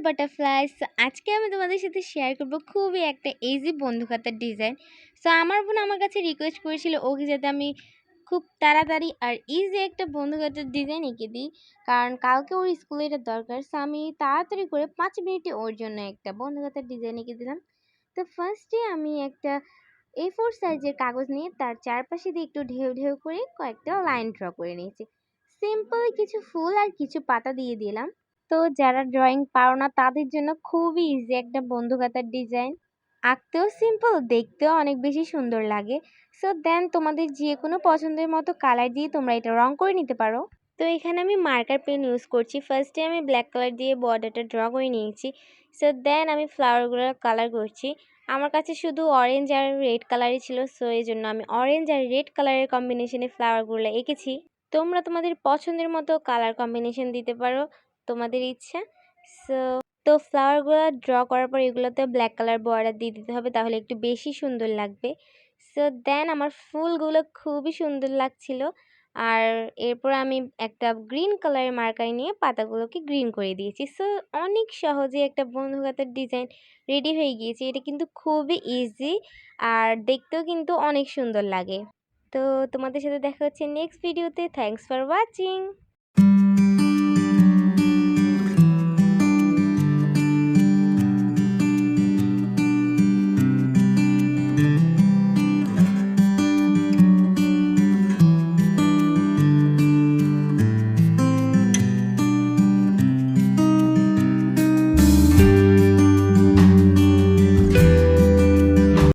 Butterflies. আজকে আমি তোমাদের সাথে শেয়ার করব খুবই একটা ইজি বন্ধুখাতার ডিজাইন। সো আমার বোন আমার কাছে রিকোয়েস্ট করেছিল ওকে যাতে আমি খুব তাড়াতাড়ি আর ইজি একটা বন্ধুখাতার ডিজাইন এঁকে দিই, কারণ কালকে ওর স্কুলে এটা দরকার। সো আমি তাড়াতাড়ি করে 5 মিনিটে ওর জন্য একটা বন্ধুখাতার ডিজাইন এঁকে দিলাম। তো ফার্স্টে আমি একটা A4 সাইজের কাগজ নিয়ে তার চারপাশে দিয়ে একটু ঢেউ ঢেউ করে কয়েকটা লাইন ড্র করে নিয়েছি। সিম্পল কিছু ফুল আর কিছু পাতা দিয়ে দিলাম। তো যারা ড্রয়িং পারো না তাদের জন্য খুবই ইজি একটা বন্ধুখাতার ডিজাইন। আঁকতেও সিম্পল, দেখতেও অনেক বেশি সুন্দর লাগে। সো দেন তোমাদের যে কোনো পছন্দের মতো কালার দিয়ে তোমরা এটা রং করে নিতে পারো। তো এখানে আমি মার্কার পেন ইউজ করছি। ফার্স্টে আমি ব্ল্যাক কালার দিয়ে বর্ডারটা ড্র করে নিয়েছি। সো দেন আমি ফ্লাওয়ারগুলো কালার করছি। আমার কাছে শুধু অরেঞ্জ আর রেড কালারই ছিল, সো এই জন্য আমি অরেঞ্জ আর রেড কালারের কম্বিনেশনে ফ্লাওয়ারগুলো এঁকেছি। তোমরা তোমাদের পছন্দের মতো কালার কম্বিনেশন দিতে পারো, তোমাদের ইচ্ছা। সো তো ফ্লাওয়ারগুলো ড্র করার পর এগুলোতে ব্ল্যাক কালার বর্ডার দিয়ে দিতে হবে, তাহলে একটু বেশি সুন্দর লাগবে। সো দেন আমার ফুলগুলো খুবই সুন্দর লাগছিল। আর এরপর আমি একটা গ্রিন কালারের মার্কার নিয়ে পাতাগুলোকে গ্রিন করে দিয়েছি। সো অনেক সহজে একটা বন্ধুখাতার ডিজাইন রেডি হয়ে গিয়েছে। এটা কিন্তু খুবই ইজি আর দেখতেও কিন্তু অনেক সুন্দর লাগে। তো তোমাদের সাথে দেখা হচ্ছে নেক্সট ভিডিওতে। Thanks for watching.